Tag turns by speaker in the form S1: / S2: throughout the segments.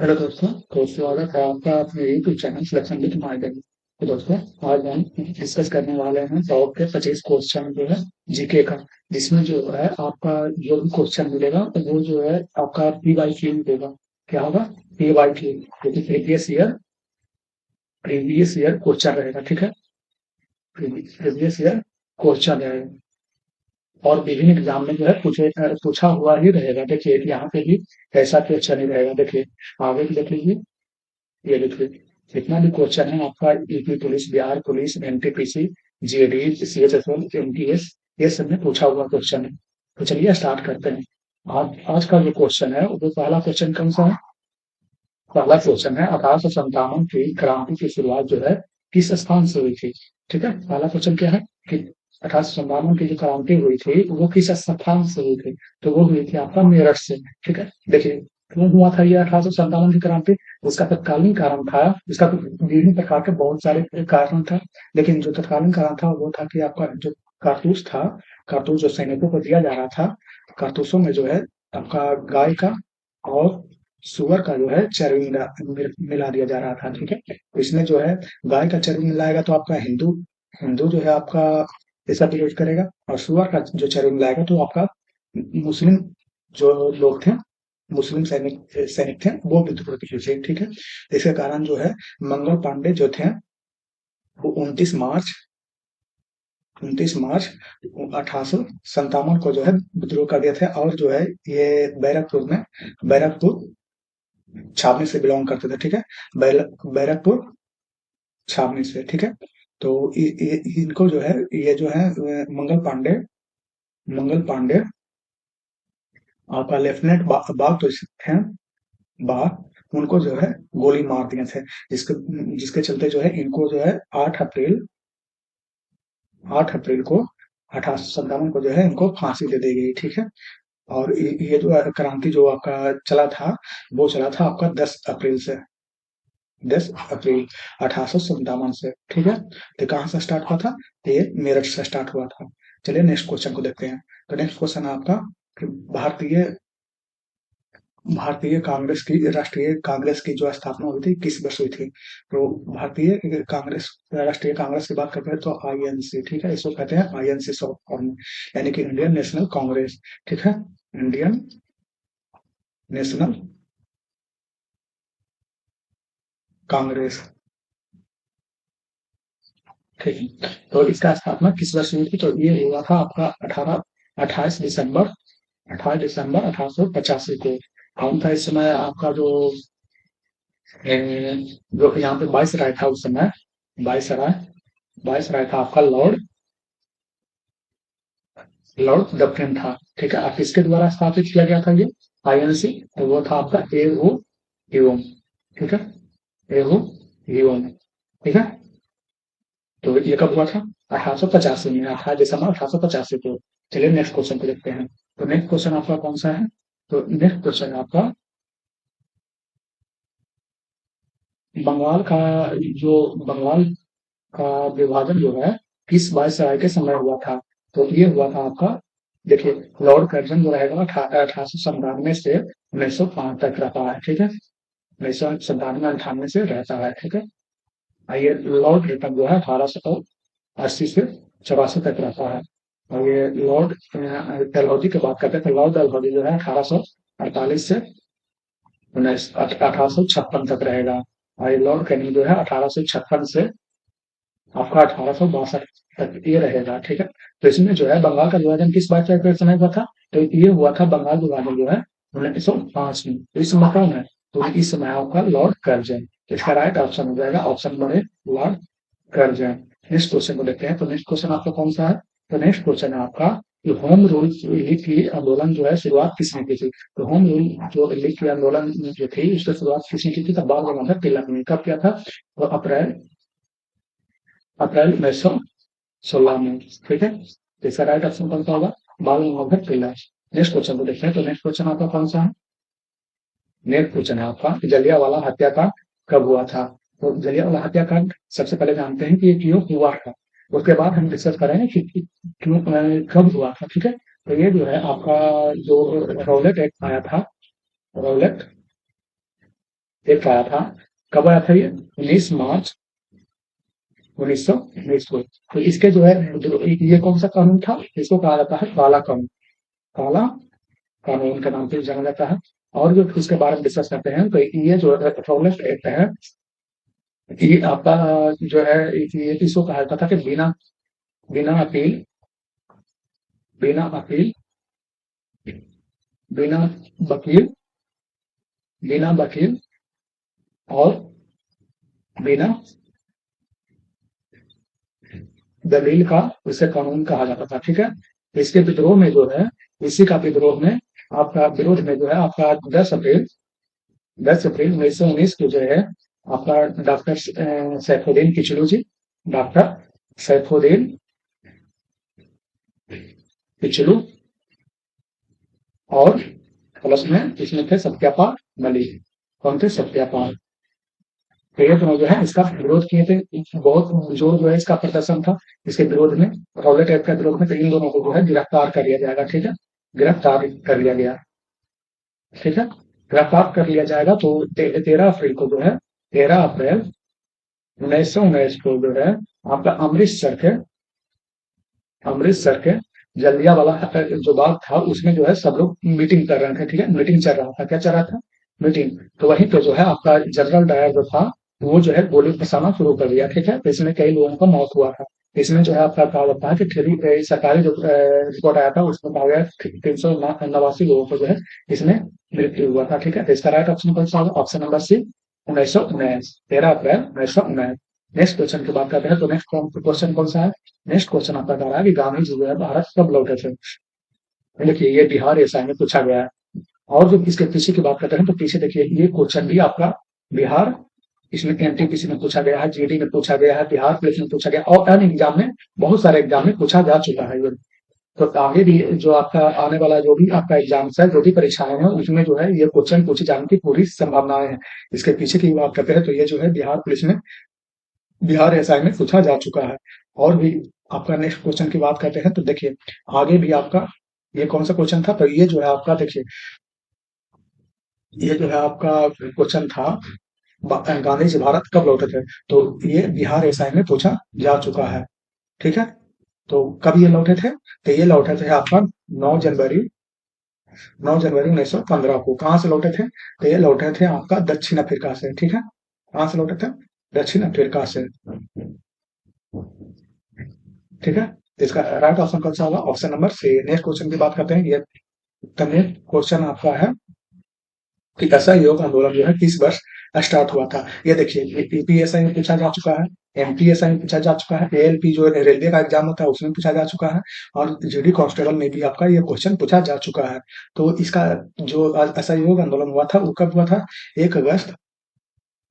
S1: Hello दोस्तों। तो स्वागत है आपका अपने YouTube channel selection with market. तो दोस्तों, आज हम डिस्कस करने वाले हैं टॉप के 25 क्वेश्चन जो है जीके का, जिसमें जो है आपका जो भी क्वेश्चन मिलेगा तो वो जो है आपका पी बाई क्यू मिलेगा। क्या होगा? पी बाई क्यू, क्योंकि प्रीवियस ईयर क्वेश्चन रहेगा। ठीक है, प्रीवियस ईयर क्वेश्चन रहेगा और विभिन्न एग्जाम में जो है पूछा हुआ ही रहेगा। देखिए यहाँ पे भी ऐसा क्वेश्चन ही रहेगा। देखिए आगे भी देख लीजिए, ये देखिए जितना भी क्वेश्चन है आपका UP police, Bihar police, NTPC, GD, CHSL, MTS, ये सब में पूछा हुआ क्वेश्चन है। तो चलिए स्टार्ट करते हैं। आज का जो क्वेश्चन है वो पहला क्वेश्चन कौन सा है? पहला क्वेश्चन है 1857 की क्रांति की शुरुआत जो है किस स्थान से हुई थी? ठीक है, पहला क्वेश्चन क्या है कि 1857 की जो क्रांति हुई थी वो किस स्थान से हुई थी? तो वो हुई थी आपका मेरठ से। ठीक है, देखिए क्यों हुआ था ये 1857 की क्रांति? उसका तत्कालीन कारण था, इसका तो विभिन्न प्रकार के बहुत सारे कारण था, लेकिन जो तत्कालीन कारण था वो था कि आपका जो कारतूस था, कारतूस जो सैनिकों को दिया जा रहा था, कारतूसों में जो है आपका गाय का और सुअर का जो है चर्बी मिला दिया जा रहा था। ठीक है, तो इसमें जो है गाय का चर्बी मिलाएगा तो आपका हिंदू हिंदू जो है आपका इसका विरोध करेगा, और सुअर का जो चर्बी मिलाएगा तो आपका मुस्लिम जो लोग थे, मुस्लिम सैनिक सैनिक थे, वो विद्रोह थे। ठीक है, इसके कारण जो है मंगल पांडे जो थे वो 29 मार्च 1857 को जो है विद्रोह कर दिए थे, और जो है ये बैरकपुर छावनी से बिलोंग करते थे। ठीक है, बैरकपुर छावनी से। ठीक है, तो इनको जो है ये जो है मंगल पांडे आपका लेफ्टिनेंट बाग तो थे, बाग उनको जो है गोली मार दिए थे, जिसके जिसके चलते जो है इनको जो है 8 अप्रैल को 1857 को जो है इनको फांसी दे दी गई। ठीक है, और ये जो क्रांति जो आपका चला था वो चला था आपका 10 अप्रैल से, 10 अप्रैल 1857 से। ठीक है, तो कहाँ से स्टार्ट हुआ था? ये मेरठ से स्टार्ट हुआ था। चलिए नेक्स्ट क्वेश्चन को देखते हैं। तो नेक्स्ट क्वेश्चन है आपका कि भारतीय भारतीय कांग्रेस की राष्ट्रीय कांग्रेस की जो स्थापना हुई थी किस वर्ष हुई थी? तो भारतीय कांग्रेस राष्ट्रीय कांग्रेस की बात करते हैं तो आईएनसी। ठीक है, इसको कहते हैं आईएनसी शॉर्ट फॉर्म, यानी कि इंडियन नेशनल कांग्रेस। ठीक है, इंडियन नेशनल कांग्रेस। ठीक है, तो इसका स्थापना किस वर्ष हुई थी? तो ये हुआ था आपका 28 दिसंबर 1885 को। कौन था इस समय आपका जो यहाँ पे वाइस राय था उस समय? वाइस राय वाइस राय था आपका लॉर्ड डफरिन था। ठीक है, आप किसके द्वारा स्थापित किया गया था ये आईएनसी? तो वो था आपका एओ ह्यूम। ठीक है, एओ ह्यूम। ठीक है, तो ये कब हुआ था? 1885 में, 18 दिसंबर 1885 को। चलिए नेक्स्ट क्वेश्चन को देखते हैं। तो नेक्स्ट क्वेश्चन आपका कौन सा है? तो नेक्स्ट क्वेश्चन आपका बंगाल का जो बंगाल का विभाजन जो है किस वायसराय के समय हुआ था? तो ये हुआ था आपका, देखिए लॉर्ड कर्जन जो रहेगा 1897 से 1905 तक रहता है। ठीक है, 1997-98 से रहता है। ठीक है, ये लॉर्ड रिटन जो है 1880 से 84 तक रहता है। और ये लॉर्ड डलहौजी की बात करते हैं तो लॉर्ड डलहौजी जो है 1848 से 1856 तक रहेगा। और ये लॉर्ड कैनिंग जो है 1856 से आपका 1862 तक ये रहेगा। ठीक है, तो इसमें जो है बंगाल का विभाजन किस बात का समय हुआ था? तो ये हुआ था बंगाल विभाजन जो है 1905 में। तो इस समय कौन है? तो इस समय आपका लॉर्ड कर्जन। तो इसका राइट ऑप्शन हो जाएगा option number A, Lord Curzon. Next question को देखते हैं। तो नेक्स्ट क्वेश्चन आपका कौन सा है? तो नेक्स्ट क्वेश्चन है आपका कि होम रूल लीग की आंदोलन जो है शुरुआत किसने की थी? तो होम रूल जो लीग की आंदोलन जो थी उसकी शुरुआत किसने की थी? तो बाल गंगाधर तिलक ने। कब किया था? तो अप्रैल अप्रैल 1916 में। ठीक है, तो इसका राइट ऑप्शन कौन सा होगा? बाल गंगाधर तिलक। नेक्स्ट क्वेश्चन को देखते हैं। तो नेक्स्ट क्वेश्चन आपका कौन सा है? नेक्स्ट क्वेश्चन है आपका जलियांवाला हत्याकांड कब हुआ था? तो जलियांवाला हत्याकांड सबसे पहले जानते हैं कि ये क्यों हुआ था, उसके बाद हम डिस्कस करेंगे कि क्यों कब हुआ था। ठीक है, तो ये जो है आपका जो रौलट एक्ट आया था, रौलट एक आया था। कब आया था ये? 19 मार्च 1919 को। तो इसके जो है ये कौन सा कानून था? इसको कहा जाता है काला कानून। काला कानून के नाम से जाना जाता है। और जो इसके बारे में डिस्कस करते हैं, तो ये जो रॉलेट एक्ट है, ये आपका जो है, ये इसको कहा जाता था कि बिना बिना अपील बिना अपील बिना वकील बिना वकील और बिना दलील का इसे कानून कहा जाता था। ठीक है। इसके विद्रोह में जो है, इसी का विद्रोह में आपका विरोध में जो है आपका 10 अप्रैल 1919 को जो है आपका डॉक्टर सैफुद्दीन किचलू जी, डॉक्टर सैफुद्दीन किचलू, और प्लस में इसमें थे सत्यापाल मलिक। कौन थे? सत्यापाल। तो ये दोनों जो है इसका विरोध किए थे। बहुत जो है इसका प्रदर्शन था इसके विरोध में, रॉलेट एक्ट के विरोध में। तो इन दोनों को जो है गिरफ्तार कर लिया जाएगा। ठीक है। गिरफ्तार कर लिया गया। ठीक है। गिरफ्तार कर लिया जाएगा। तो 13 अप्रैल को जो है, 13 अप्रैल 1919 को जो है आपका अमृतसर के जलियांवाला जो बाग था, उसमें जो है सब लोग मीटिंग कर रहे थे। ठीक है। मीटिंग चल रहा था। क्या चल रहा था? मीटिंग। तो वहीं पे जो है आपका जनरल डायर जो था, वो जो है गोली बरसाना शुरू कर दिया। ठीक है। तो इसमें कई लोगों का मौत हुआ था। इसमें जो है आपका कहा जाता है कि सरकारी जो रिपोर्ट आया था उसमें कहा गया 389 लोगों को जो है इसमें मृत्यु हुआ था। ठीक है। तो इसका राइट ऑप्शन कौन सा होगा? ऑप्शन नंबर सी, 1919, 13 अप्रैल 1919। नेक्स्ट क्वेश्चन की बात करते हैं। तो नेक्स्ट क्वेश्चन कौन सा है? नेक्स्ट क्वेश्चन आपका कह रहा है कि गांधी जी जो है भारत कब लौटे थे? देखिए, ये बिहार एसआई में पूछा गया है। और जो इसके पीछे की बात करते हैं, तो पीछे देखिए ये क्वेश्चन भी आपका बिहार, इसमें एनटीपीसी में पूछा गया है, जीडी में पूछा गया है, बिहार पुलिस में पूछा गया, और अन्य एग्जाम में, बहुत सारे एग्जाम में पूछा जा चुका है ये। तो आगे भी जो आपका आने वाला जो भी आपका एग्जाम है, जो भी परीक्षाएं हैं, उसमें जो है ये क्वेश्चन पूछे जाने की पूरी संभावनाएं हैं। इसके पीछे की बात करते हैं, तो ये जो है बिहार पुलिस में, बिहार एसआई में पूछा जा चुका है। और भी आपका नेक्स्ट क्वेश्चन की बात करते हैं, तो देखिए आगे भी आपका ये कौन सा क्वेश्चन था? तो ये जो है आपका देखिए, ये जो है आपका क्वेश्चन था, गांधी जी भारत कब लौटे थे? तो ये बिहार एसआई में पूछा जा चुका है। ठीक है। तो कब ये लौटे थे? तो ये लौटे थे आपका 9 जनवरी 9 जनवरी 1915 को। कहाँ से लौटे थे? तो ये लौटे थे आपका दक्षिण अफ्रीका से। ठीक है। कहाँ से लौटे थे? दक्षिण अफ्रीका से। ठीक है। तो इसका राइट ऑप्शन कौन सा होगा? Option number C. Next question की बात करते हैं। ये नेक्स्ट क्वेश्चन आपका है कि असहयोग आंदोलन जो है किस वर्ष स्टार्ट हुआ था? ये देखिए, यूपीएसआई में पूछा जा चुका है, एमपीएसआई में पूछा जा चुका है, एएलपी जो रेलवे का एग्जाम होता है उसमें पूछा जा चुका है, और जीडी कांस्टेबल में भी आपका ये क्वेश्चन पूछा जा चुका है। तो इसका जो असहयोग आंदोलन हुआ था वो कब हुआ था? 1 अगस्त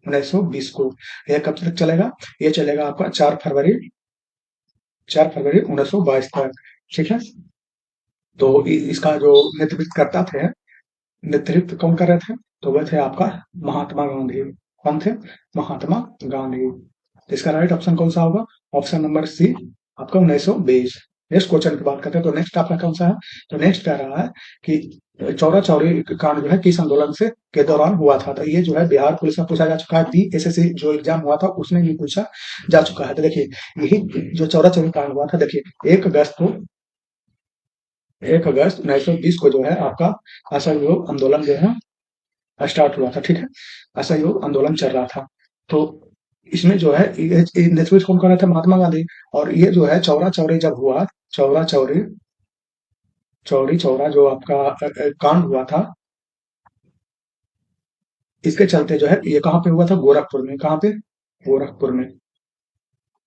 S1: 1920 को। यह कब तक चलेगा? ये चलेगा आपका 4 फरवरी 1922 तक। ठीक है। तो इसका जो नेतृत्व करता थे, नेतृत्व कौन कर रहे थे? तो वह थे आपका महात्मा गांधी। कौन थे? महात्मा गांधी। तो इसका राइट ऑप्शन कौन सा होगा? ऑप्शन नंबर सी, आपका 1920। नेक्स्ट क्वेश्चन की बात करते हैं। तो नेक्स्ट आपका कौन सा है? तो नेक्स्ट कह रहा है कि चौरा चौरी कांड जो है किस आंदोलन से के दौरान हुआ था? तो ये जो है बिहार पुलिस में पूछा जा चुका है, बीएसएससी जो एग्जाम हुआ था उसमें भी पूछा जा चुका है। तो देखिए, यही जो चौरा चौरी कांड हुआ था, देखिए 1 अगस्त 1920 को जो है आपका असहयोग आंदोलन जो है स्टार्ट हुआ था। ठीक है। असहयोग आंदोलन चल रहा था। तो इसमें जो है नेतृत्व कौन कर रहे थे? महात्मा गांधी। और ये जो है चौरा चौरी जब हुआ, चौरा चौरी चौरी चौरा जो आपका कांड हुआ था, इसके चलते जो है ये कहाँ पे हुआ था? गोरखपुर में। कहाँ पे? गोरखपुर में,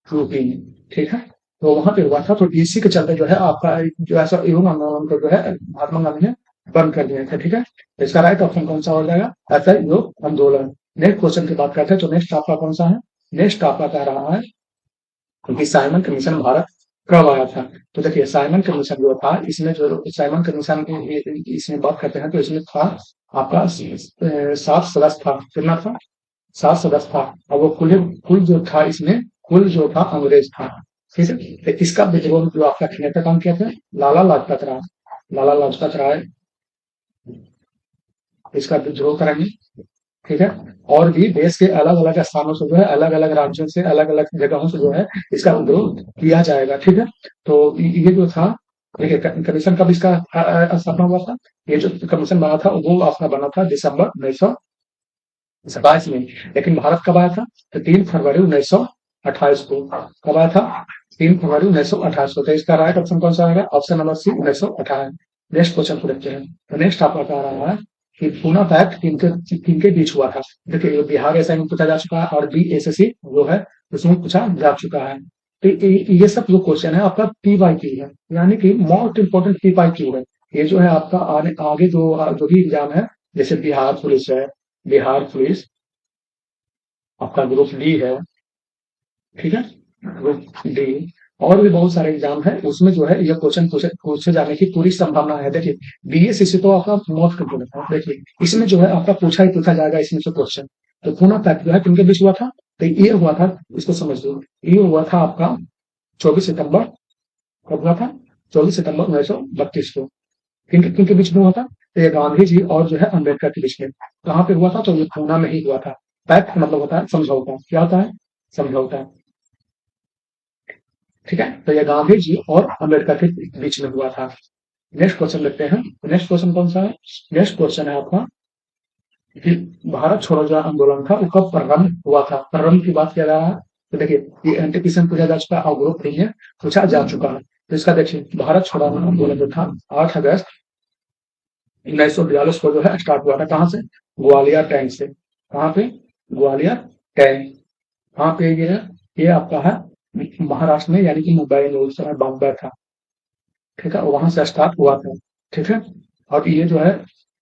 S1: यूपी में। ठीक है। तो वहां पे हुआ था। तो इसी के चलते जो है आपका जो ऐसा एवं आंदोलन को जो है महात्मा गांधी ने बंद कर दिया था। ठीक है। तो इसका राइट ऑप्शन कौन सा हो जाएगा? ऐसा योग आंदोलन। नेक्स्ट क्वेश्चन की बात करते हैं। तो नेक्स्ट आपका कौन सा है? नेक्स्ट आपका कह रहा है कि साइमन कमीशन भारत कब आया था? तो देखिए, साइमन कमीशन जो था, इसमें जो साइमन कमीशन की इसमें बात करते हैं, तो इसमें था आपका 7 सदस्य था। कितना था? 7 सदस्य था। और वो कुल जो था इसमें, कुल जो था अंग्रेज था। ठीक है। तो इसका विद्रोह जो आपका नेता काम किया था, लाला लाजपत राय। लाला लाजपत राय इसका विद्रोह करेंगे। ठीक है। और भी देश के अलग-अलग स्थानों से जो है, अलग-अलग राज्यों से, अलग-अलग जगहों से जो है इसका विद्रोह किया जाएगा, ठीक है? तो ये जो था, देखिए कमीशन कब इसका स्थापना हुआ था? ये जो कमीशन बना था वो आपका बना था दिसंबर 1927 में। लेकिन भारत कब आया था? तो 3 फरवरी 1928 को। कब आया था? 3 फरवरी 1928 को। तो इसका राइट ऑप्शन कौन सा आएगा? Option number C 1928। Next question को देखते हैं। तो नेक्स्ट आपका कह रहा है कि पूना पैक्ट किनके बीच हुआ था? देखिए बिहार ऐसा में पूछा जा चुका है और बीएसएससी जो है उसमें पूछा जा चुका है। तो ये सब जो क्वेश्चन है आपका पीवाईक्यू है, यानी कि मोस्ट इंपोर्टेंट पीवाईक्यू है। ये जो है आपका आगे जो भी एग्जाम है, जैसे बिहार पुलिस है, बिहार पुलिस, आपका ग्रुप डी है, ठीक है? ग्रुप डी और भी बहुत सारे एग्जाम है, उसमें जो है ये क्वेश्चन पूछे जाने की पूरी संभावना है। देखिए बीएसएससी तो आपका मोस्ट इंपोर्टेंट है। देखिए इसमें जो है आपका पूछा जाएगा इसमें से क्वेश्चन। तो पूना पैक्ट जो है किनके बीच हुआ था? तो ये हुआ था, इसको समझ लो, ये हुआ था आपका 24 सितंबर। कब हुआ था? 24 सितंबर 1932 को। किनके किनके बीच में हुआ था? तो ये गांधी जी और जो है अम्बेडकर के बीच में। कहाँ पे हुआ था? तो ये पूना में ही हुआ था। पैक्ट मतलब होता है समझौता। क्या होता है? समझौता। ठीक है? तो ये गांधी जी और अम्बेडकर के बीच में हुआ था। नेक्स्ट क्वेश्चन देखते हैं। नेक्स्ट क्वेश्चन कौन सा है? नेक्स्ट क्वेश्चन है आपका कि भारत छोड़ो जो आंदोलन था वो कब प्रारंभ हुआ था? प्रारंभ की बात किया जा रहा है। तो देखिए ये एंटीक्वेशन पूछा जा चुका है और ग्रुप नहीं है, पूछा जा चुका है। तो इसका देखिए भारत छोड़ो आंदोलन जो था 8 अगस्त 1942 को जो है स्टार्ट हुआ था। कहाँ से? ग्वालियर टैंक से। कहाँ पे? ग्वालियर टैंक। कहाँ पे ये है? ये आपका है महाराष्ट्र में, यानी कि मुंबई में उस समय बॉम्बे था। ठीक है? वहां से स्टार्ट हुआ था। ठीक है? और ये जो है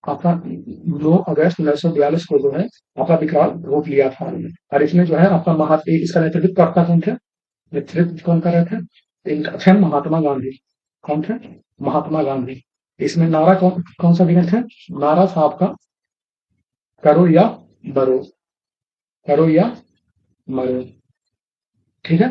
S1: आपका 9 अगस्त 1942 को जो है आपका विकराल रूप लिया था। और इसमें जो है आपका इसका नेतृत्व करता कौन थे? नेतृत्व कौन कर रहे थे? इनका थे महात्मा गांधी। कौन थे? महात्मा गांधी। इसमें नारा कौन कौन सा दिए थे? नारा था आपका करो या मरो। करो या मरो। ठीक है?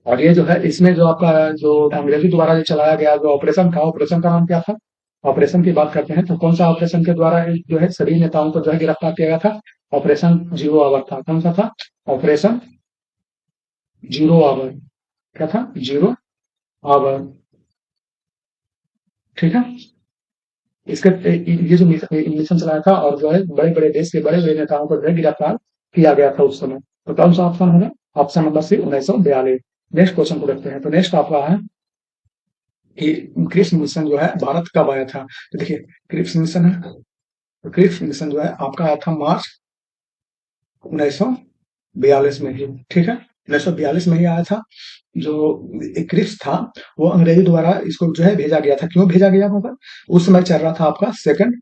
S1: और ये जो है इसमें जो आपका जो अंग्रेजी द्वारा जो चलाया गया जो ऑपरेशन था, ऑपरेशन का नाम क्या था? ऑपरेशन की बात करते हैं तो कौन सा ऑपरेशन के द्वारा जो है सभी नेताओं को जो है गिरफ्तार किया गया था? ऑपरेशन जीरो आवर था। कौन सा था? Operation zero hour. क्या था? Zero hour. ठीक है? इसके ये जो मिशन चलाया था और जो है बड़े बड़े देश के बड़े बड़े नेताओं को जो है गिरफ्तार किया गया था उस समय। तो कौन सा ऑप्शन होगा? Option number C 1942। Next question को देखते हैं। तो नेक्स्ट आपका है कि क्रिप्स मिशन जो है भारत कब आया था? तो देखिए क्रिप्स मिशन है, तो क्रिप्स मिशन जो है आपका आया था मार्च 1942 में ही। ठीक है? 1942 में ही आया था। जो क्रिप्स था वो अंग्रेजी द्वारा इसको जो है भेजा गया था। क्यों भेजा गया होगा? उस समय चल रहा था आपका सेकंड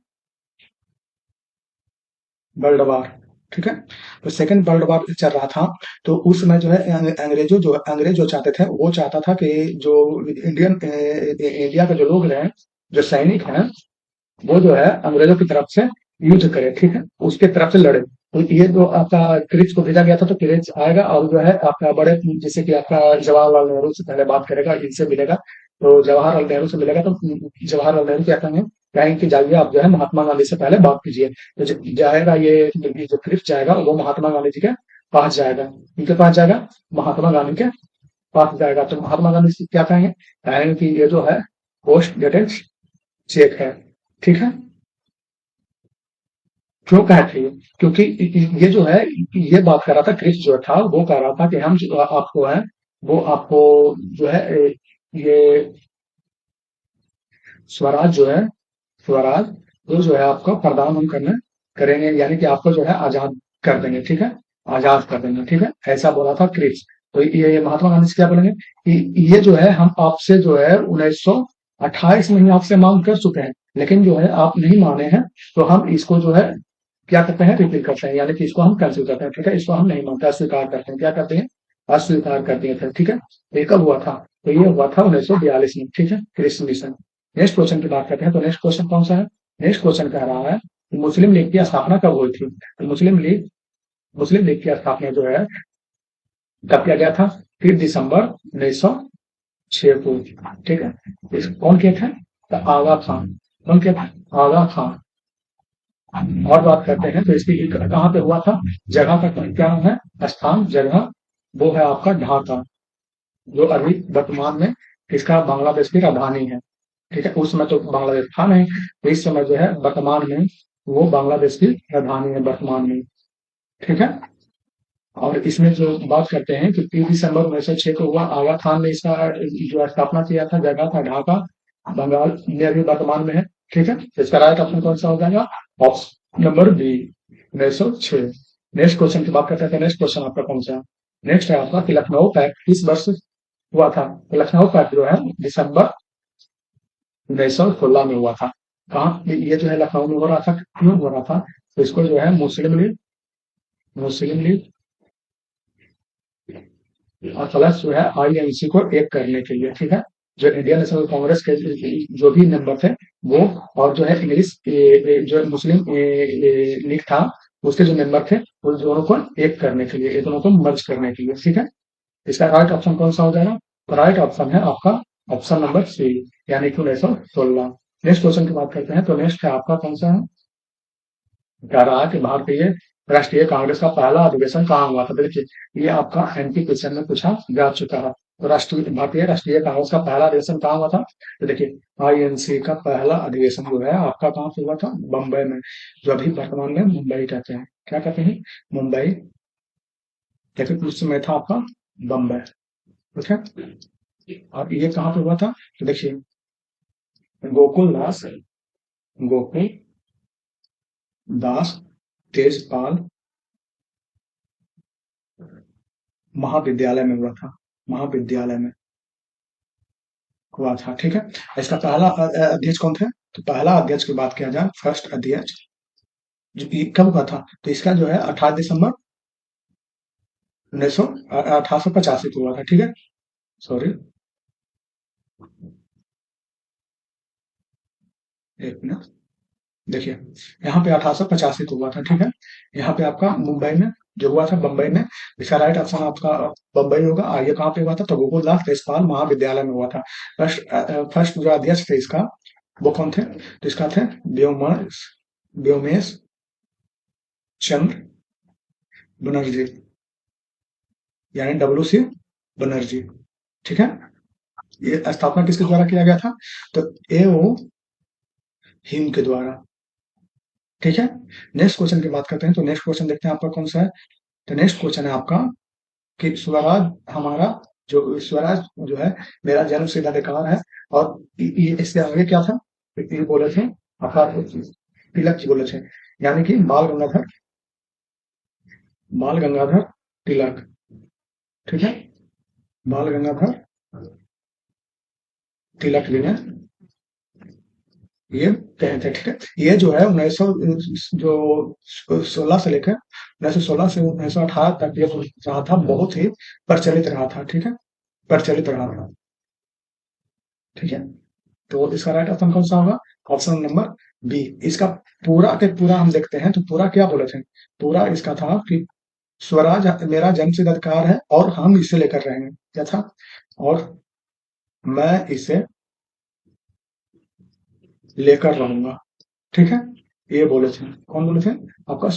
S1: वर्ल्ड वॉर। ठीक है? तो सेकंड वर्ल्ड वॉर चल रहा था। तो उस समय जो है अंग्रेज जो चाहते थे वो चाहता था कि जो इंडिया के जो लोग रहे, जो सैनिक हैं, वो जो है अंग्रेजों की तरफ से युद्ध करे। ठीक है? उसके तरफ से लड़े। तो ये जो आपका क्रिप्स को भेजा गया था, तो क्रिप्स आएगा और जो है आपका बड़े जैसे कि आपका जवाहरलाल नेहरू से पहले बात करेगा, इनसे मिलेगा। तो जवाहरलाल नेहरू से मिलेगा तो जवाहरलाल नेहरू क्या कहेंगे? कहेंगे कि जाइए आप जो है महात्मा गांधी से पहले बात कीजिए। तो जाएगा ये जो क्रिप्स जाएगा वो महात्मा गांधी जी के पास जाएगा। इनके पास जाएगा, महात्मा गांधी के पास जाएगा। तो महात्मा गांधी से क्या कहेंगे? कहेंगे कि ये जो है पोस्ट डेटेड चेक है। ठीक है? क्यों कहा था ये? क्योंकि ये जो है ये बात कर रहा था, क्रिस जो था वो कह रहा था कि हम जो आपको है वो आपको जो है ये स्वराज जो है, स्वराज वो जो है आपको प्रदान हम करने करेंगे, यानी कि आपको जो है आजाद कर देंगे। ठीक है? आजाद कर देंगे। ठीक है? ऐसा बोला था क्रिस। तो ये महात्मा गांधी से क्या बोलेंगे कि ये जो है हम आपसे जो है 1928 में ही आपसे मांग कर चुके हैं, लेकिन जो है आप नहीं माने हैं। तो हम इसको जो है क्या करते हैं? रिपीट करते हैं, यानी कि इसको हम कैंसिल करते हैं। ठीक है? इसको हम नहीं मानते, अस्वीकार करते हैं। क्या करते हैं? अस्वीकार कर दिए थे। ठीक है? ये कब हुआ था? तो ये हुआ था 1942 में। ठीक है? Cripps mission. नेक्स्ट क्वेश्चन की बात करते हैं। तो नेक्स्ट क्वेश्चन कौन सा है? नेक्स्ट क्वेश्चन कह रहा है कि मुस्लिम लीग की स्थापना कब हुई थी? तो मुस्लिम लीग की स्थापना जो है कब किया गया था? 3 दिसंबर 1906 को। ठीक है? कौन किए थे? तो आगा खान। कौन किया था? आगा खान। और बात करते हैं तो इसकी कहाँ पे हुआ था, जगह का क्या है, स्थान जगह, वो है आपका ढाका, जो अभी वर्तमान में इसका बांग्लादेश की राजधानी है। ठीक है, उस समय तो बांग्लादेश था नहीं, तो इस समय जो है वर्तमान में वो बांग्लादेश की राजधानी है वर्तमान में। ठीक है, और इसमें जो बात करते हैं कि 3 दिसंबर 1906 को हुआ, आगा खान ने इसका जो स्थापना किया था, जगह था ढाका, बंगाल में अभी वर्तमान में है। ठीक है, तो इसका राइट ऑप्शन कौन सा हो जाएगा, option number B, 1906। Next question की बात करते हैं, नेक्स्ट क्वेश्चन आपका कौन सा, नेक्स्ट है आपका कि लखनऊ पैक्ट किस वर्ष हुआ था। तो लखनऊ पैक्ट जो है दिसंबर 1916 में हुआ था। कहाँ ये जो है लखनऊ में हो रहा था, क्यों हो रहा था, तो इसको जो है मुस्लिम लीग और प्लस जो है आईएनसी को एक करने के लिए। ठीक है, जो इंडियन नेशनल कांग्रेस के जो भी मेंबर थे वो, और जो है इंग्लिश जो मुस्लिम लीग था उसके जो मेंबर थे, उन दोनों को एक करने के लिए, इन दोनों को मर्ज करने के लिए। ठीक है, इसका राइट ऑप्शन कौन सा हो जाएगा, तो राइट ऑप्शन है आपका ऑप्शन नंबर सी, यानी कि 1916। नेक्स्ट क्वेश्चन की बात करते हैं, तो नेक्स्ट है आपका कौन सा है, कह रहा है कि भारतीय राष्ट्रीय कांग्रेस का पहला अधिवेशन कहाँ हुआ था। देखिए, ये आपका एमपी क्वेश्चन में पूछा जा चुका है। तो भारतीय राष्ट्रीय कांग्रेस का पहला अधिवेशन कहाँ हुआ था, तो देखिए आईएनसी का पहला अधिवेशन जो है आपका कहाँ से हुआ था, बम्बई में, जो अभी वर्तमान में मुंबई कहते हैं। क्या कहते हैं, मुंबई, लेकिन उस समय था आपका बम्बई। ठीक है, और ये कहाँ पे हुआ था, तो देखिए गोकुल दास गोकुल दास तेजपाल महाविद्यालय में हुआ था, महाविद्यालय में हुआ था। ठीक है, इसका पहला अध्यक्ष कौन थे, तो पहला अध्यक्ष की बात किया जाए, फर्स्ट अध्यक्ष जो ये कब हुआ था, तो इसका जो है 18 दिसंबर 1885 को हुआ था। ठीक है, सॉरी, एक मिनट, देखिए यहाँ पे 1885 को हुआ था। ठीक है, यहाँ पे आपका मुंबई में जो हुआ था, बम्बई में, इसका राइट ऑप्शन आपका बम्बई होगा। ये कहाँ पे हुआ था, तो गोकुलदास तेजपाल महाविद्यालय में हुआ था। फर्स्ट जो अध्यक्ष थे इसका, वो कौन थे, तो इसका थे व्योमेश व्योमेश चंद्र बनर्जी, यानी WC बनर्जी। ठीक है, ये स्थापना किसके द्वारा किया गया था, तो AO हिम के द्वारा। ठीक है, नेक्स्ट क्वेश्चन की बात करते हैं, तो नेक्स्ट क्वेश्चन देखते हैं आपका कौन सा है, तो नेक्स्ट क्वेश्चन है आपका कि स्वराज हमारा, जो स्वराज जो है मेरा जन्म सिद्ध अधिकार है, और ये इसके आगे क्या था, ये बोले थे आपका तिलक जी बोले थे, यानी कि बाल गंगाधर तिलक। ठीक है, बाल गंगाधर तिलक जी ने ये कहे थे। ठीक है, ये जो है 1900 जो 16 से लेकर 1916 से 1918 तक ये रहा था, बहुत ही प्रचलित रहा था। ठीक है, प्रचलित रहा था। ठीक है, तो इसका राइट ऑप्शन कौन सा होगा, ऑप्शन नंबर बी। इसका पूरा के पूरा हम देखते हैं, तो पूरा क्या बोले थे, पूरा इसका था कि स्वराज मेरा जन्मसिद्ध अधिकार है और हम इसे लेकर रहेंगे, क्या था, और मैं इसे लेकर रहूंगा। ठीक है, ये बोले थे, कौन बोले थे, आपका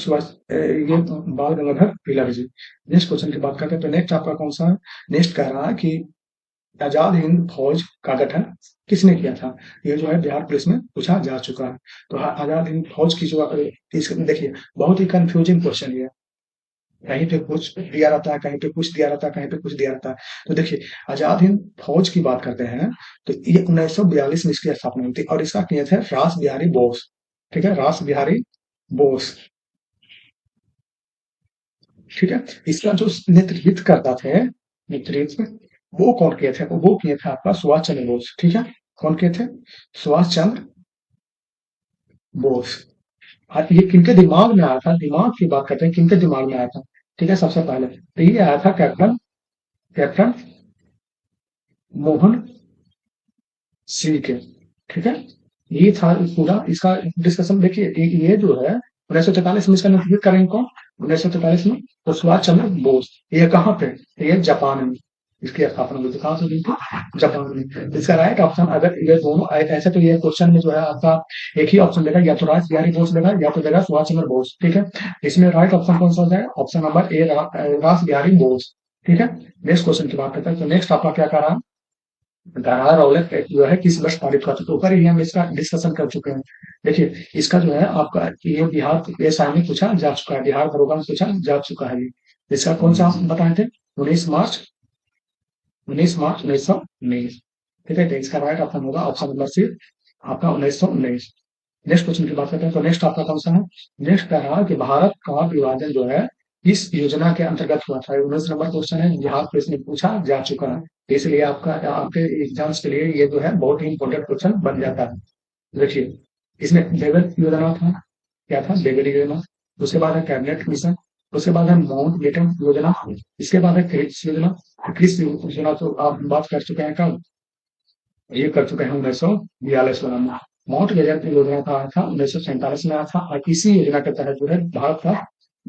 S1: ये बाल गंगाधर तिलक जी। नेक्स्ट क्वेश्चन की बात करते हैं, तो नेक्स्ट आपका कौन सा है, नेक्स्ट कह रहा है कि आजाद हिंद फौज का गठन किसने किया था, ये जो है बिहार पुलिस में पूछा जा चुका है। तो आजाद हिंद फौज की जो देखिए बहुत ही कंफ्यूजिंग क्वेश्चन ये है, कहीं पे कुछ दिया रहता है, कहीं पे कुछ दिया रहता है, कहीं पे कुछ दिया रहता है। तो देखिए आजाद हिंद फौज की बात करते हैं, तो ये 1942 में इसकी स्थापना हुई थी, और इसका किए थे रास बिहारी बोस। ठीक है, रास बिहारी बोस। ठीक है, इसका जो नेतृत्व करता थे, नेतृत्व वो कौन किए थे, वो किए थे आपका सुभाष चंद्र बोस। ठीक है, कौन किए थे, सुभाष चंद्र बोस। ये किनके दिमाग में आया था, दिमाग की बात करते हैं, किनके दिमाग में आया था। ठीक है, सबसे पहले तो ये आया था कैप्टन कैप्टन मोहन सिंह के। ठीक है, ये था पूरा इसका डिस्कशन। देखिए ये जो है 1943 में इसका नेतृत्व करेंगे कौन, 1943 में तो सुभाष चंद्र बोस। ये कहाँ पे, ये जापान में। इसकी स्थापना हुई थी, कहाँ से हुई थी? जापान में। इसका राइट ऑप्शन, अगर ये दोनों ऐसे, तो ये क्वेश्चन में जो है आपका एक ही ऑप्शन देगा, या तो रास बिहारी बोस देगा या तो देगा सुभाष चंद्र बोस। ठीक है, इसमें राइट ऑप्शन कौन सा हो जाएगा? ऑप्शन नंबर ए, रास बिहारी बोस। ठीक है, नेक्स्ट क्वेश्चन की बात करते हैं। तो नेक्स्ट आपका क्या कह रहा है? दरार औलख जो है किस वर्ष पारित हुआ था? तो ऊपर ही हम इसका डिस्कशन कर चुके हैं। देखिए, इसका जो है आपका ये बिहार एसआई में पूछा जा चुका है, बिहार दरोगा में पूछा जा चुका है ये। इसका कौन सा आप बताए थे? 19 मार्च 1919। ठीक है, तो इसका राइट ऑप्शन होगा ऑप्शन नंबर सी, आपका 1919। नेक्स्ट क्वेश्चन की बात करते हैं। तो नेक्स्ट आपका कौन सा है? नेक्स्ट कह रहा है कि भारत का विभाजन जो है इस योजना के अंतर्गत हुआ था। 19 नंबर क्वेश्चन है, बिहार पुलिस में पूछा जा चुका है, इसलिए आपका आपके एग्जाम्स के लिए ये जो है बहुत ही इंपॉर्टेंट क्वेश्चन बन जाता है। देखिए, इसमें बेबल योजना था, क्या था? बेबल योजना। उसके बाद है कैबिनेट मिशन। उसके बाद है माउंट बेटन योजना। इसके बाद है क्रिस योजना। क्रिस योजना तो आप बात कर चुके हैं कब? ये कर चुके हैं 1942 में। माउंट बेटन योजना का आया था 1947 में आया था, और इसी योजना के तहत जो है भारत का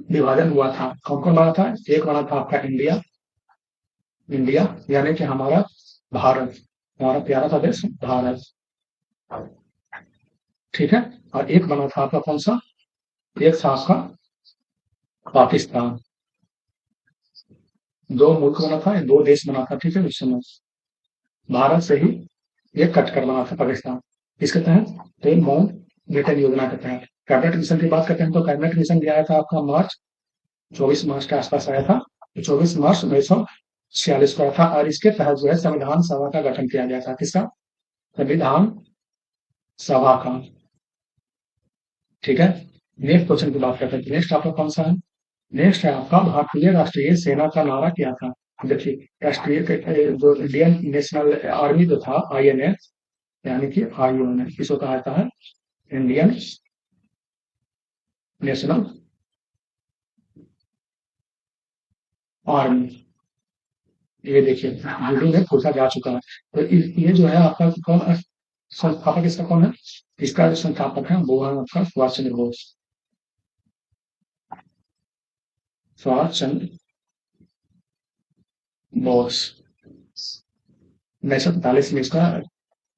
S1: विभाजन हुआ था। कौन कौन बना था? एक बना था आपका इंडिया, इंडिया यानी कि हमारा भारत, हमारा प्यारा सा देश भारत। ठीक है, और एक बना था आपका कौन सा? एक था आपका पाकिस्तान। दो मुल्क बना था, दो देश बना था। ठीक है, उस समय भारत से ही ये कट कर बना था पाकिस्तान। किसके तहत? तो माउंट बेटन योजना के तहत। कैबिनेट मिशन की बात करते हैं, तो कैबिनेट मिशन भी आया था आपका 24 मार्च के आसपास आया था। तो 24 मार्च 1946 को आया था, और इसके तहत जो है संविधान सभा का गठन किया गया था। किसका? संविधान सभा का। ठीक है, नेक्स्ट क्वेश्चन की बात करते हैं। नेक्स्ट आपका कौन सा है? नेक्स्ट है आपका भारतीय राष्ट्रीय सेना का नारा क्या था? देखिए, जो इंडियन नेशनल आर्मी जो था, आईएनएस यानी कि आईएनएस, इसको कहा जाता है इंडियन नेशनल आर्मी। ये देखिए, यूडी में पूछा जा चुका है। तो ये जो है आपका कौन संस्थापक, इसका कौन है? इसका जो संस्थापक है वो है आपका सुभाष चंद्र बोस। सुभाष चंद्र बोस 1945 में इसका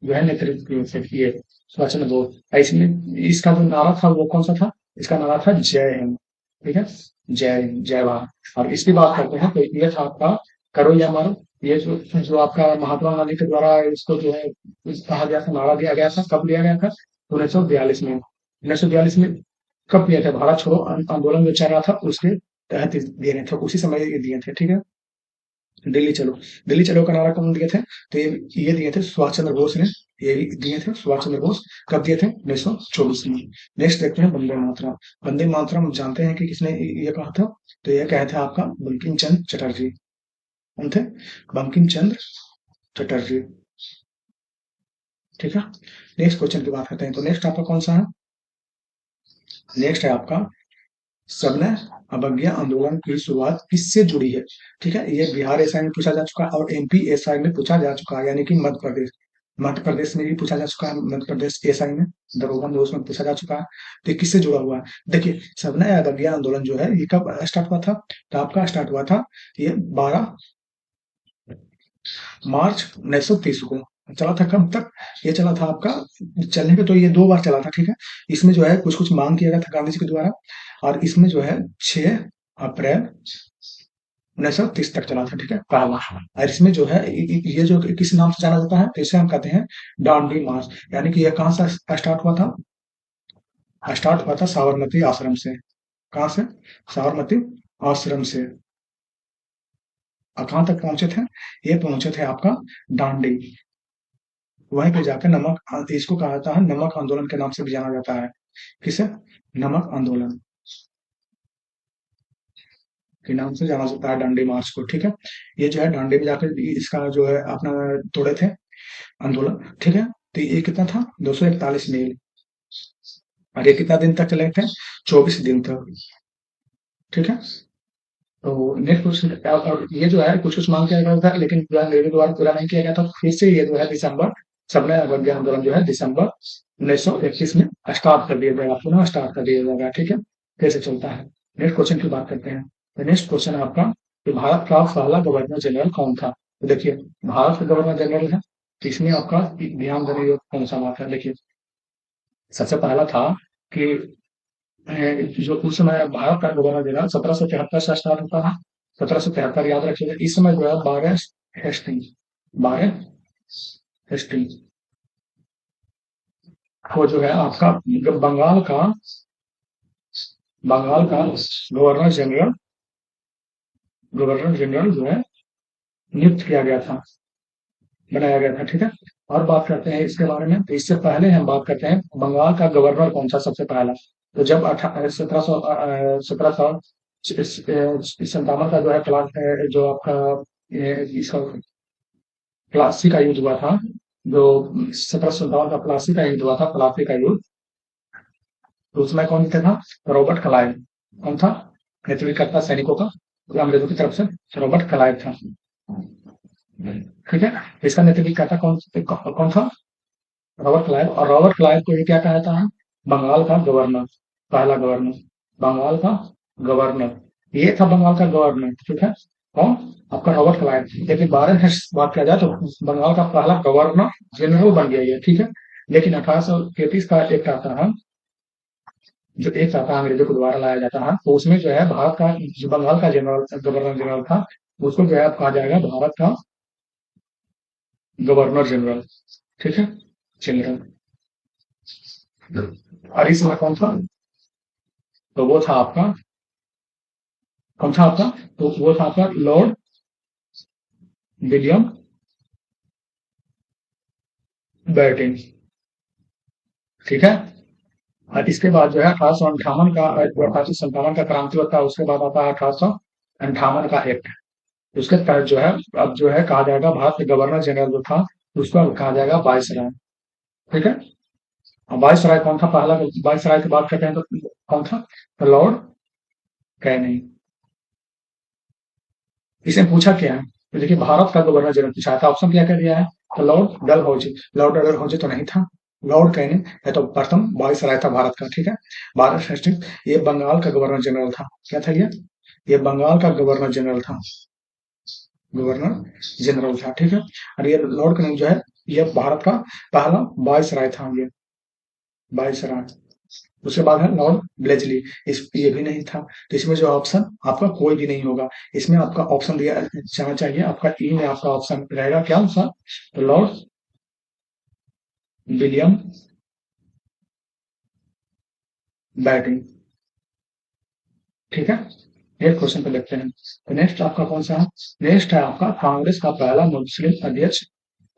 S1: जो है नेतृत्व किए सुभाष चंद्र बोस। इसमें इसका जो नारा था वो कौन सा था? इसका नारा था जय हिंद। ठीक है, जय हिंद, जय भारत। और इसकी बात करते हैं, तो ये था आपका करो या मारो। ये जो आपका महात्मा गांधी के द्वारा इसको जो है कहा गया था, नारा दिया गया था, कब दिया गया था? 1942 में। 1942 में कब दिया था? भारत छोड़ो आंदोलन जो चल रहा था उसके तहत दिए गए थे, उसी समय ये दिए थे। ठीक है, दिल्ली चलो। दिल्ली चलो का नारा कौन दिए थे? तो ये दिए थे सुभाष चंद्र बोस ने। ये भी दिए थे सुभाष चंद्र बोस। कब दिए थे? 1924 में। नेक्स्ट देखते हैं वंदे मातरम। वंदे मातरम जानते हैं कि किसने ये कहा था? तो ये कहा था आपका बंकिम चंद्र चटर्जी। कौन थे? बंकिम चंद्र चटर्जी। ठीक है, नेक्स्ट क्वेश्चन की बात करते हैं। तो नेक्स्ट आपका कौन सा है? नेक्स्ट है आपका सबने अवज्ञा आंदोलन की शुरुआत किससे जुड़ी है? ठीक है, ये बिहार एसआई में पूछा जा चुका है, और एमपी एसआई में पूछा जा चुका है, यानी कि मध्य प्रदेश। मध्य प्रदेश में भी पूछा जा चुका है, मध्य प्रदेश एसआई में दरोगा में उसमें पूछा जा चुका है। तो ये किससे जुड़ा हुआ है? देखिए, सबने अवज्ञा आंदोलन जो है ये कब स्टार्ट हुआ था? तो आपका स्टार्ट हुआ था ये 12 मार्च 1930 को। चला था कब तक? ये चला था आपका, चलने पे तो ये 2 बार चला था। ठीक है, इसमें जो है कुछ कुछ मांग किया गया था गांधी जी के द्वारा, और इसमें जो है 6 अप्रैल 1930 तक चला था। ठीक है, पहला। और इसमें जो है ये जो किस नाम से जाना जाता है, तो इसे हम कहते हैं दांडी मार्च। यानी कि ये कहाँ से स्टार्ट हुआ था? स्टार्ट हुआ था साबरमती आश्रम से। कहाँ से? साबरमती आश्रम से। और कहाँ तक पहुंचे थे? ये पहुंचे थे आपका दांडी। वहीं पे जाकर नमक, इसको कहा जाता है नमक आंदोलन के नाम से भी जाना जाता है। किसे? नमक आंदोलन के नाम से जाना जाता है दांडी मार्च को। ठीक है, ये जो है दांडी में जाकर इसका जो है अपना तोड़े थे आंदोलन। ठीक है, तो ये कितना था? 241 मील। और ये कितना दिन तक चले थे? 24 दिन तक। ठीक है, तो नेक्स्ट क्वेश्चन, और ये जो है कुछ कुछ मांग किया गया था, लेकिन पूरा मेरे द्वारा पूरा नहीं किया गया था। फिर से ये जो है दिसंबर, सबने अवज्ञा आंदोलन जो है दिसंबर 1921 में स्टार्ट कर दिया जाएगा, पुनः स्टार्ट कर दिया जाएगा। ठीक है, कैसे चलता है? नेक्स्ट क्वेश्चन की बात करते हैं। तो नेक्स्ट क्वेश्चन आपका कि भारत का पहला गवर्नर जनरल कौन था? तो देखिए भारत का गवर्नर जनरल है, तो इसमें आपका ध्यान देने योग्य कौन सा बात है? देखिए सबसे पहला था कि जो उस समय भारत का गवर्नर जनरल 1773 से स्टार्ट होता है। 1773 याद रखिएगा। इस समय जो है बारह हेस्टिंग वो जो है आपका बंगाल का गवर्नर जनरल जो है नियुक्त किया गया था, बनाया गया था। ठीक है। और बात करते हैं इसके बारे में। तो इससे पहले हम बात करते हैं बंगाल का गवर्नर कौन था सबसे पहला। तो जब 1757 का जो है जो आपका इसका प्लासी का युद्ध हुआ था, जो 1757 का प्लासी का युद्ध हुआ था, प्लासी का युद्ध, तो उसमें कौन जीता था? Robert Clive. कौन था नेतृत्व करता सैनिकों का? तो अंग्रेजों की तरफ से रॉबर्ट क्लाइव था। ठीक है। इसका नेतृत्व करता कौन था? Robert Clive. और रॉबर्ट क्लाइव को ये क्या कहता है? बंगाल का गवर्नर, पहला गवर्नर, बंगाल का गवर्नर। ये था बंगाल का गवर्नर। ठीक है। कौन? आपका रॉबर्ट क्लाइव। लेकिन बारह बात किया जाए तो बंगाल का पहला गवर्नर जनरल बन गया ये। ठीक है। लेकिन 1833 का एक्ट आता है, जो एक आता है अंग्रेजों के द्वारा लाया जाता है, तो उसमें जो है भारत का जो बंगाल का गवर्नर जनरल था, उसको जो है अब कहा जाएगा भारत का गवर्नर जनरल। ठीक है। जनरल। और इस समय कौन था? तो वो था आपका कौन था आपका? तो वो था आपका लॉर्ड विलियम बेंटिक। ठीक है। और इसके बाद जो है 1858 का क्रांति होता है। उसके बाद आता है 1858 का एक्ट। उसके तहत जो है अब जो है कहा जाएगा भारत के गवर्नर जनरल जो था, उसको अब कहा जाएगा वाइसराय। ठीक है। अब वाइसराय कौन था पहला? वाइसराय की बात करते हैं तो कौन था? तो लॉर्ड कैनिंग। इसने पूछा क्या है? तो देखिए भारत का गवर्नर जनरल पूछा था। ऑप्शन क्या क्या दिया है? तो लॉर्ड डलहौजी। लॉर्ड डलहौजी तो नहीं था। लॉर्ड कैनिंग है तो प्रथम वाइसराय था भारत का। ठीक है। भारत हेस्टिंग ये बंगाल का गवर्नर जनरल था। क्या था ये बंगाल का गवर्नर जनरल था। गवर्नर जनरल था। ठीक है। और ये लॉर्ड कैनिंग जो है ये भारत का पहला वाइसराय था। ये वाइसराय। उसके बाद है लॉर्ड ब्लेजली। ये भी नहीं था। तो इसमें जो ऑप्शन आपका कोई भी नहीं होगा। इसमें आपका ऑप्शन दिया जाना चाहिए आपका ई में आपका ऑप्शन रहेगा क्या आंसर? तो लॉर्ड विलियम बैटिंग। ठीक है। एक क्वेश्चन पे देखते हैं। तो नेक्स्ट आपका कौन सा है? नेक्स्ट है आपका कांग्रेस का पहला मुस्लिम अध्यक्ष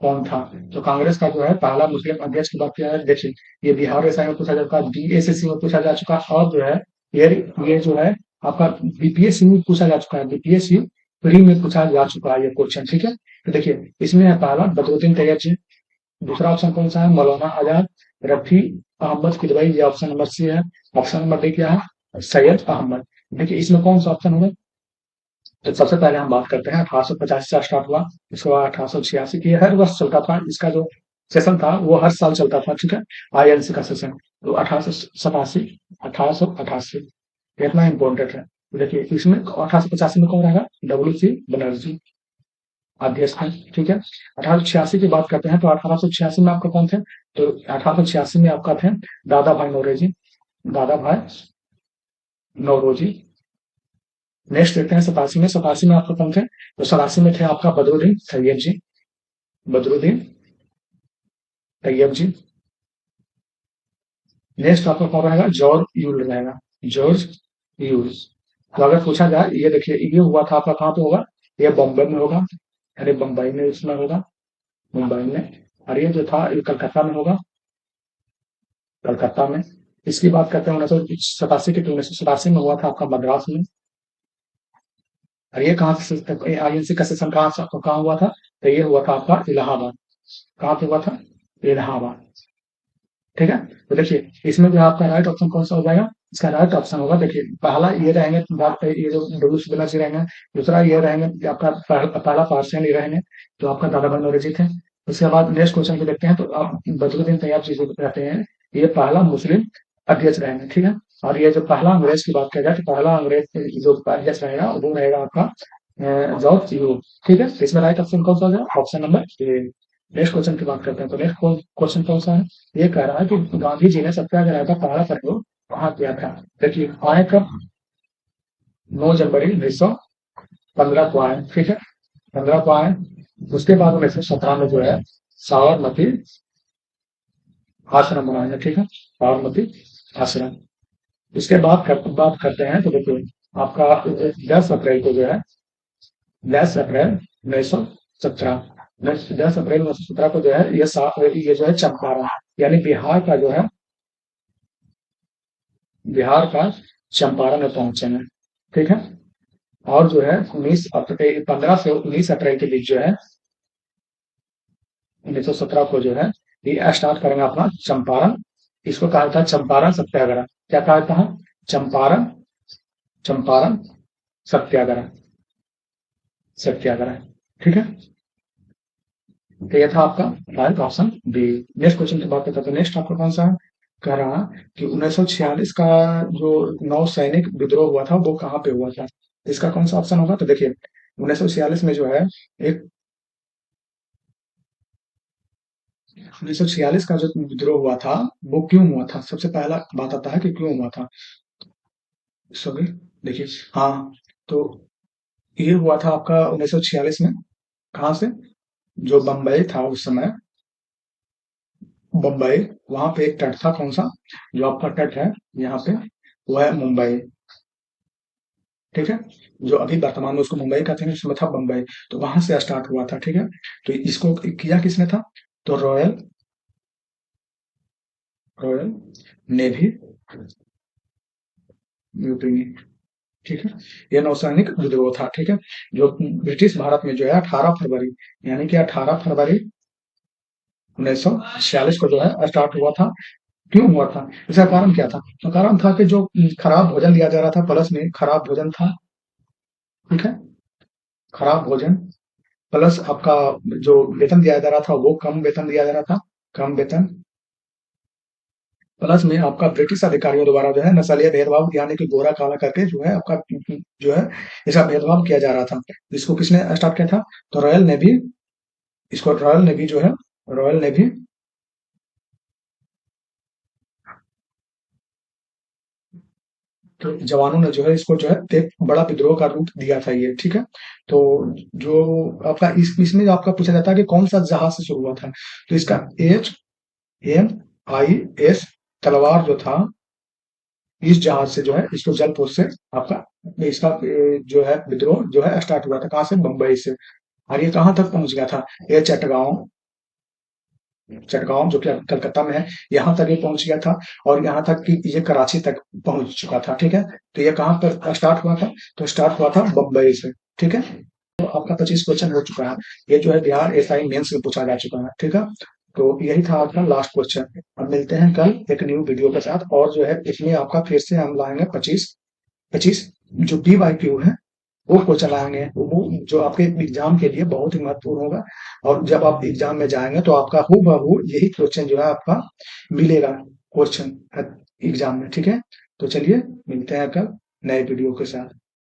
S1: कौन था? तो कांग्रेस का जो है पहला मुस्लिम अध्यक्ष की बात किया है। देखिए ये बिहार एसआई में पूछा जा चुका, बीएसएससी में पूछा जा चुका, और जो है ये जो है आपका बीपीएससी में पूछा जा चुका है। बीपीएससी प्री में पूछा जा चुका है ये क्वेश्चन। ठीक है। तो देखिए इसमें है पहला बदरुद्दीन तैयब। दूसरा ऑप्शन कौन सा है? मौलाना आजाद, रफी अहमद किदवई। ये ऑप्शन नंबर सी है। ऑप्शन नंबर डी क्या है? सैयद अहमद। देखिए इसमें कौन सा ऑप्शन होगा? तो सबसे पहले हम बात करते हैं 1885 से स्टार्ट हुआ। इसके बाद 1886 की हर वर्ष चलता था। इसका जो सेशन था वो हर साल चलता था। ठीक है। आईएनसी का सेशन। तो 1888 इतना इंपॉर्टेंट है। तो देखिए इसमें 1885 में कौन रहेगा? डब्ल्यू सी बनर्जी अध्यक्ष थे। ठीक है। 1886 की बात करते हैं तो 1886 में आपका कौन थे? तो 1886 में आपका थे दादा भाई नौरोजी। दादा भाई नौरोजी। नेक्स्ट देखते हैं 87 में। 87 में आपका कौन थे? तो 87 में थे आपका बदरुद्दीन तैयब जी। बदरुद्दीन तैयब जी। नेक्स्ट आपका कौन रहेगा? जॉर्ज यूल रहेगा। George Yule. तो अगर पूछा जाए ये देखिए ये हुआ था आपका कहाँ पे होगा? ये बॉम्बे में होगा, यानी बम्बई में इसमें होगा, मुंबई में। और ये जो था ये कलकत्ता में होगा, कलकत्ता में। इसकी बात करते हैं 1987 की। 1987 में हुआ था आपका मद्रास में। और ये कहाँ से आईएनसी का सेशन कहाँ हुआ था? तो ये हुआ था आपका इलाहाबाद। कहाँ पे हुआ था? इलाहाबाद। ठीक है। तो देखिए इसमें जो आपका राइट ऑप्शन कौन सा हो जाएगा? इसका राइट ऑप्शन होगा देखिए पहला ये रहेंगे बात ये जो डब्ल्यू बनर्जी रहेंगे। दूसरा ये रहेंगे कि आपका पहला पार्शियल ये रहेंगे जो आपका दादा भाई नौरोजी थे। उसके बाद नेक्स्ट क्वेश्चन को देखते हैं। तो आप बदरुद्दीन तैयब जी जो कहते हैं ये पहला मुस्लिम अध्यक्ष रहेंगे। ठीक है। और ये जो पहला अंग्रेज की बात किया जाए तो पहला अंग्रेज जो अध्यक्ष रहेगा वो रहेगा आपका जॉब यू, ठीक है। तो इसमें राइट ऑप्शन कौन सा हो जाएगा? Option number A. Next question की बात करते हैं। तो नेक्स्ट क्वेश्चन कौन सा है? ये कह रहा है कि गांधी जी ने सत्याग्रह का पहला प्रयोग कहाँ किया था? देखिए आए कब? 9 जनवरी 1915 को आए, ठीक है। 15 को आए। उसके बाद 1917 में जो है साबरमती आश्रम बनाया, ठीक है। साबरमती आश्रम। इसके बाद बात करते हैं। तो देखिए आपका 10 अप्रैल को जो है 10 अप्रैल 1917, 10 अप्रैल 1917 को जो है ये जो है चंपारण, यानी बिहार का चंपारण में पहुंचे हैं, ठीक है। और जो है 15 से 19 अप्रैल के बीच जो है 1917 को जो है ये स्टार्ट करेंगे अपना चंपारण। इसको कहा था चंपारण सत्याग्रह। क्या कहा था? चंपारण चंपारण सत्याग्रह, सत्याग्रह, ठीक है। तो ये था आपका right option B. Next question की बात करते हैं। तो नेक्स्ट आपका कौन सा है? कह रहा कि 1946 का जो नौ सैनिक विद्रोह हुआ था वो कहाँ पे हुआ था? इसका कौन सा ऑप्शन होगा? तो देखिए 1946 में जो है एक 1946 का जो विद्रोह हुआ था वो क्यों हुआ था? सबसे पहला बात आता है कि क्यों हुआ था। सॉरी, देखिए, हाँ, तो ये हुआ था आपका 1946 में। कहाँ से? जो बम्बई था उस समय, बम्बई, वहां पे एक तट था। कौन सा? जो आपका तट है यहाँ पे, वो है मुंबई, ठीक है। जो अभी वर्तमान में उसको मुंबई कहते हैं, उसमें था बम्बई। तो वहां से स्टार्ट हुआ था, ठीक है। तो इसको किया किसने था? तो रॉयल रॉयल नेवी यूपी, ठीक है। ये नौसैनिक विद्रोह था, ठीक है। जो ब्रिटिश भारत में जो है 18 फरवरी, यानी कि 18 फरवरी 1946 को जो है स्टार्ट हुआ था। क्यों हुआ था? इसका कारण क्या था? तो कारण था कि जो खराब भोजन दिया जा रहा था, प्लस में खराब भोजन था, ठीक है। खराब भोजन प्लस आपका जो वेतन दिया जा रहा था वो कम वेतन दिया जा रहा था, कम वेतन, प्लस में आपका ब्रिटिश अधिकारियों द्वारा जो है नस्लीय भेदभाव, यानी कि गोरा काला करके जो है आपका जो है इसका भेदभाव किया जा रहा था। इसको किसने स्टार्ट किया था? तो रॉयल नेवी। इसको रॉयल नेवी जो है, रॉयल नेवी, तो जवानों ने जो है इसको जो है एक बड़ा विद्रोह का रूप दिया था ये, ठीक है। तो जो आपका इसमें जो आपका पूछा जाता है कि कौन सा जहाज से शुरू हुआ था, तो इसका HMIS तलवार जो था, इस जहाज से जो है इसको जलपुर से आपका इसका जो है विद्रोह जो है स्टार्ट हुआ था। कहाँ से? बंबई से। और ये कहाँ तक पहुंच गया था? ये चटगांव, चटगांव जो कि कलकत्ता में है, यहाँ तक ये पहुंच गया था। और यहाँ तक कि ये कराची तक पहुंच चुका था, ठीक है। तो ये कहाँ पर स्टार्ट हुआ था? तो स्टार्ट हुआ था बंबई से, ठीक है। तो आपका 25 क्वेश्चन हो चुका है। ये जो है बिहार एसआई मेंस में पूछा जा चुका है, ठीक है। तो यही था आपका लास्ट क्वेश्चन। अब मिलते हैं कल एक न्यू वीडियो के साथ। और जो है इसमें आपका फिर से हम लाएंगे 25 जो PYQ है वो क्वेश्चन आएंगे। वो जो आपके एग्जाम के लिए बहुत ही महत्वपूर्ण होगा। और जब आप एग्जाम में जाएंगे तो आपका हूबहू यही क्वेश्चन जो है आपका मिलेगा क्वेश्चन एग्जाम में, ठीक है। तो चलिए मिलते हैं कल नए वीडियो के साथ।